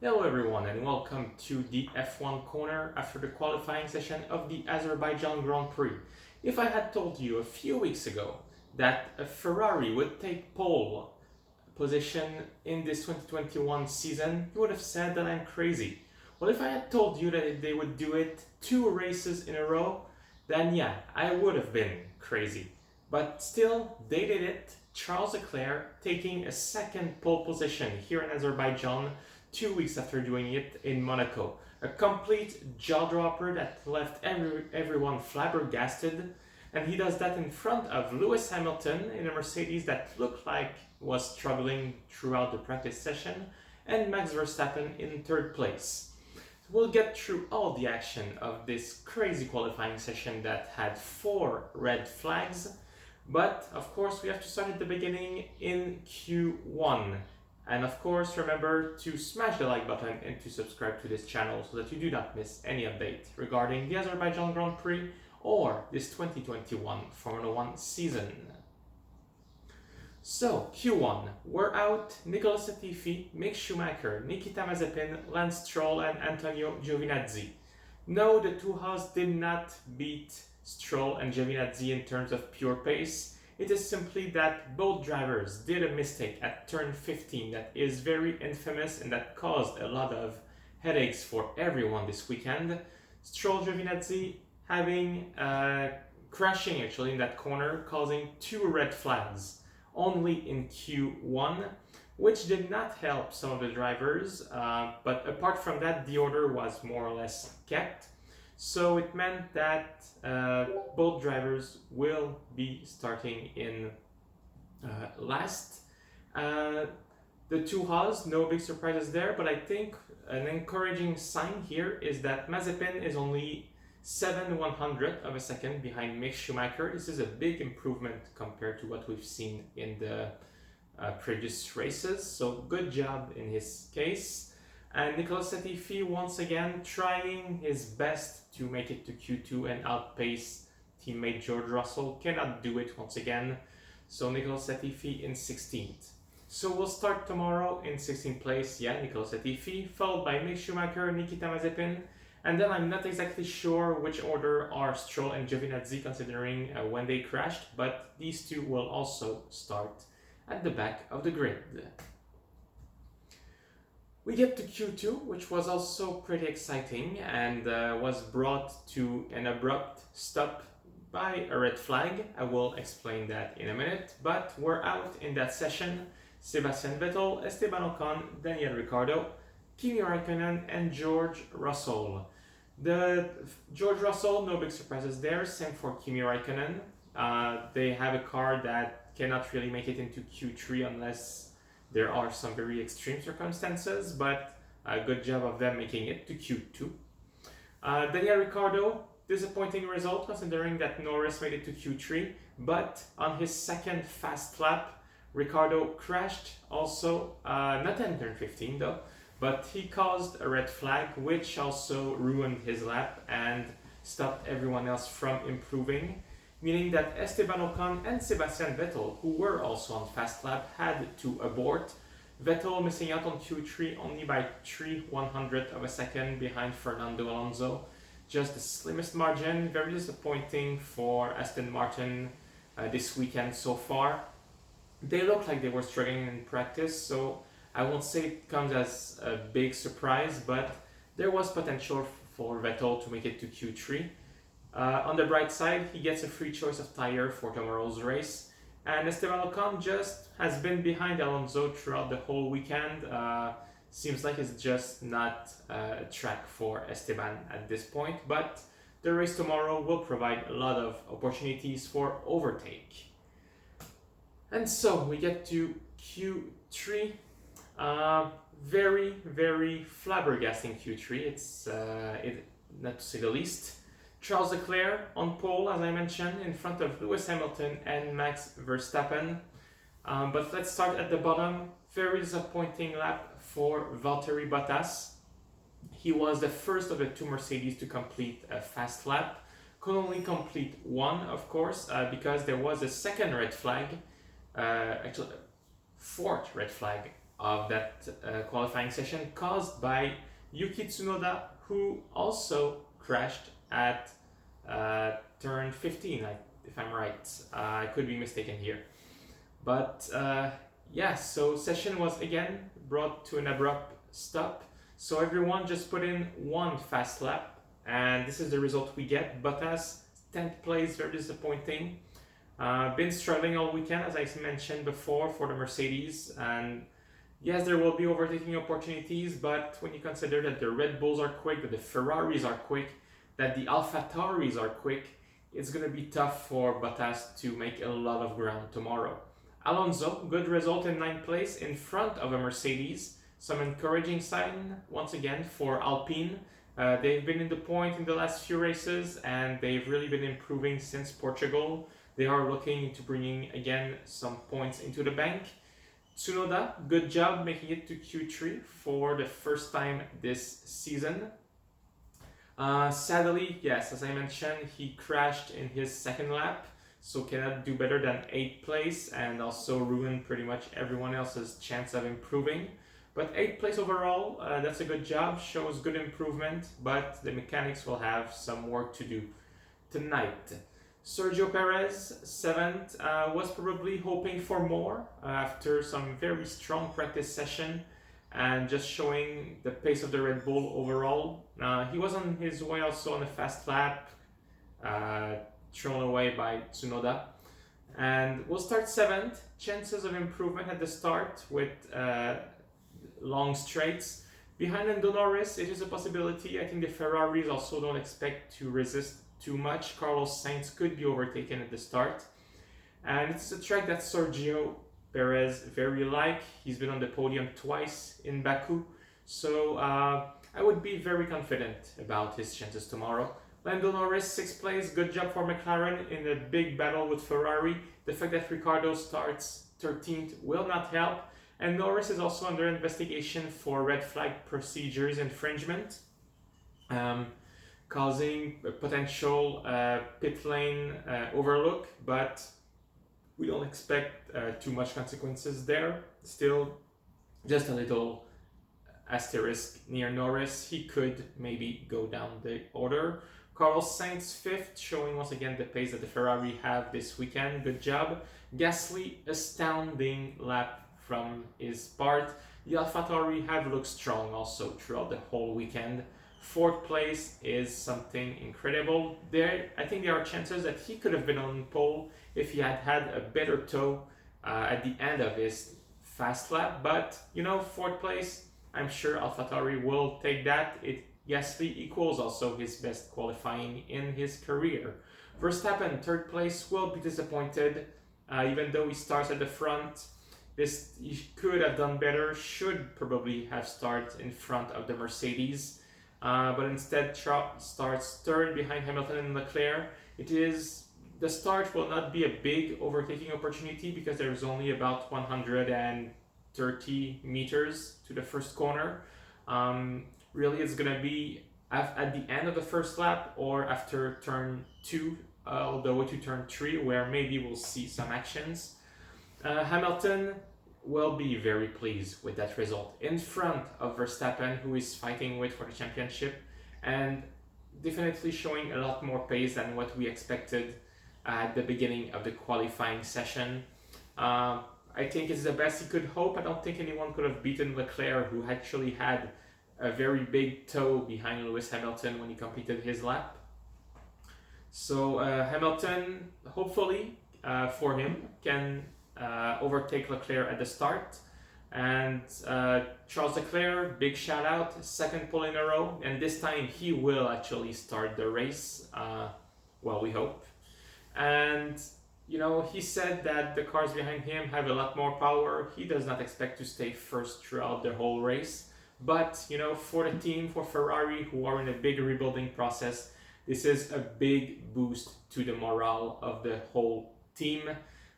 Hello everyone and welcome to the F1 corner after the qualifying session of the Azerbaijan Grand Prix. If I had told you a few weeks ago that a Ferrari would take pole position in this 2021 season, you would have said that I'm crazy. Well, if I had told you that they would do it 2 races in a row, then yeah, I would have been crazy. But still, they did it. Charles Leclerc taking a second pole position here in Azerbaijan 2 weeks after doing it in Monaco. A complete jaw dropper that left everyone flabbergasted, and he does that in front of Lewis Hamilton in a Mercedes that looked like was struggling throughout the practice session, and Max Verstappen in third place. We'll get through all the action of this crazy qualifying session that had 4 red flags, but of course we have to start at the beginning in Q1. And of course, remember to smash the like button and to subscribe to this channel so that you do not miss any update regarding the Azerbaijan Grand Prix or this 2021 Formula 1 season. So, Q1, we're out Nicolas Latifi, Mick Schumacher, Nikita Mazepin, Lance Stroll and Antonio Giovinazzi. No, the two Haas did not beat Stroll and Giovinazzi in terms of pure pace. It is simply that both drivers did a mistake at turn 15 that is very infamous and that caused a lot of headaches for everyone this weekend. Stroll Giovinazzi crashing actually in that corner, causing 2 red flags only in Q1, which did not help some of the drivers, but apart from that, the order was more or less kept. So it meant that both drivers will be starting in last. The two Haas, no big surprises there, but I think an encouraging sign here is that Mazepin is only 7/100 of a second behind Mick Schumacher. This is a big improvement compared to what we've seen in the previous races, so good job in his case. And Nicolas Latifi once again trying his best to make it to Q2 and outpace teammate George Russell. Cannot do it once again. So Nicolas Latifi in 16th. So we'll start tomorrow in 16th place. Yeah, Nicolas Latifi, followed by Mick Schumacher, Nikita Mazepin. And then I'm not exactly sure which order are Stroll and Giovinazzi considering when they crashed, but these two will also start at the back of the grid. We get to Q2, which was also pretty exciting and was brought to an abrupt stop by a red flag. I will explain that in a minute, but we're out in that session. Sebastian Vettel, Esteban Ocon, Daniel Ricciardo, Kimi Raikkonen and George Russell. George Russell, no big surprises there, same for Kimi Raikkonen. They have a car that cannot really make it into Q3 unless there are some very extreme circumstances, but a good job of them making it to Q2. Daniel Ricciardo, disappointing result considering that Norris made it to Q3, but on his second fast lap, Ricciardo crashed also, not in turn 15 though, but he caused a red flag which also ruined his lap and stopped everyone else from improving, meaning that Esteban Ocon and Sebastian Vettel, who were also on fast lap, had to abort. Vettel missing out on Q3 only by 3/100 of a second behind Fernando Alonso. Just the slimmest margin, very disappointing for Aston Martin this weekend so far. They looked like they were struggling in practice, so I won't say it comes as a big surprise, but there was potential for Vettel to make it to Q3. On the bright side, he gets a free choice of tire for tomorrow's race, and Esteban Ocon just has been behind Alonso throughout the whole weekend. Seems like it's just not a track for Esteban at this point, but the race tomorrow will provide a lot of opportunities for overtake. And so we get to Q3. Very, very flabbergasting Q3. It's not to say the least. Charles Leclerc on pole, as I mentioned, in front of Lewis Hamilton and Max Verstappen. But let's start at the bottom. Very disappointing lap for Valtteri Bottas. He was the first of the 2 Mercedes to complete a fast lap. Could only complete one, of course, because there was a second red flag, actually 4th red flag of that qualifying session caused by Yuki Tsunoda, who also crashed at turn 15, if I'm right. I could be mistaken here. But yeah, so session was again brought to an abrupt stop. So everyone just put in one fast lap, and this is the result we get. Bottas, 10th place, very disappointing. Been struggling all weekend, as I mentioned before, for the Mercedes. And yes, there will be overtaking opportunities, but when you consider that the Red Bulls are quick, that the Ferraris are quick, that the AlphaTauris are quick, it's going to be tough for Bottas to make a lot of ground tomorrow. Alonso, good result in 9th place in front of a Mercedes. Some encouraging sign once again for Alpine. They've been in the point in the last few races, and they've really been improving since Portugal. They are looking into bringing again some points into the bank. Tsunoda, good job making it to Q3 for the first time this season. Sadly, yes, as I mentioned, he crashed in his second lap, so cannot do better than 8th place, and also ruined pretty much everyone else's chance of improving. But 8th place overall, that's a good job, shows good improvement, but the mechanics will have some work to do tonight. Sergio Perez, 7th, was probably hoping for more after some very strong practice session and just showing the pace of the Red Bull overall. He was on his way also on a fast lap, thrown away by Tsunoda. And we'll start 7th, chances of improvement at the start with long straights. Behind Lando Norris, it is a possibility. I think the Ferraris also don't expect to resist too much. Carlos Sainz could be overtaken at the start. And it's a track that Sergio Perez very like. He's been on the podium twice in Baku. So I would be very confident about his chances tomorrow. Lando Norris, 6th place. Good job for McLaren in a big battle with Ferrari. The fact that Ricciardo starts 13th will not help. And Norris is also under investigation for red flag procedures infringement, causing a potential pit lane overlook, but we don't expect too much consequences there. Still, just a little asterisk near Norris. He could maybe go down the order. Carlos Sainz, 5th, showing once again the pace that the Ferrari have this weekend. Good job. Gasly, astounding lap from his part. The AlphaTauri have looked strong also throughout the whole weekend. 4th place is something incredible. I think there are chances that he could have been on pole if he had had a better toe at the end of his fast lap. But, 4th place, I'm sure AlphaTauri will take that. Gasly equals also his best qualifying in his career. Verstappen, 3rd place, will be disappointed. Even though he starts at the front, he could have done better, should probably have started in front of the Mercedes. But instead starts 3rd behind Hamilton and Leclerc. The start will not be a big overtaking opportunity because there's only about 130 meters to the first corner. Really, it's going to be at the end of the first lap or after turn 2 all the way to turn 3, where maybe we'll see some actions. Hamilton will be very pleased with that result in front of Verstappen, who is fighting for the championship, and definitely showing a lot more pace than what we expected at the beginning of the qualifying session. I think it's the best he could hope. I don't think anyone could have beaten Leclerc, who actually had a very big toe behind Lewis Hamilton when he completed his lap. So Hamilton, hopefully for him, can overtake Leclerc at the start. And Charles Leclerc, big shout out, 2nd pole in a row, and this time he will actually start the race. Well, we hope. And he said that the cars behind him have a lot more power. He does not expect to stay first throughout the whole race. But, for the team, for Ferrari, who are in a big rebuilding process, this is a big boost to the morale of the whole team.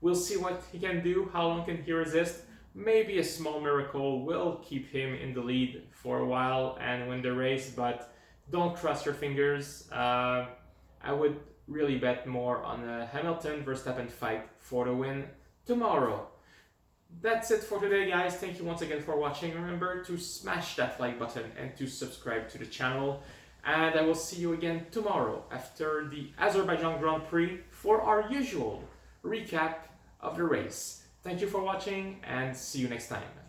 We'll see what he can do. How long can he resist? Maybe a small miracle will keep him in the lead for a while and win the race, but don't cross your fingers. I would really bet more on a Hamilton-Verstappen fight for the win tomorrow. That's it for today, guys. Thank you once again for watching. Remember to smash that like button and to subscribe to the channel. And I will see you again tomorrow after the Azerbaijan Grand Prix for our usual recap of the race. Thank you for watching and see you next time.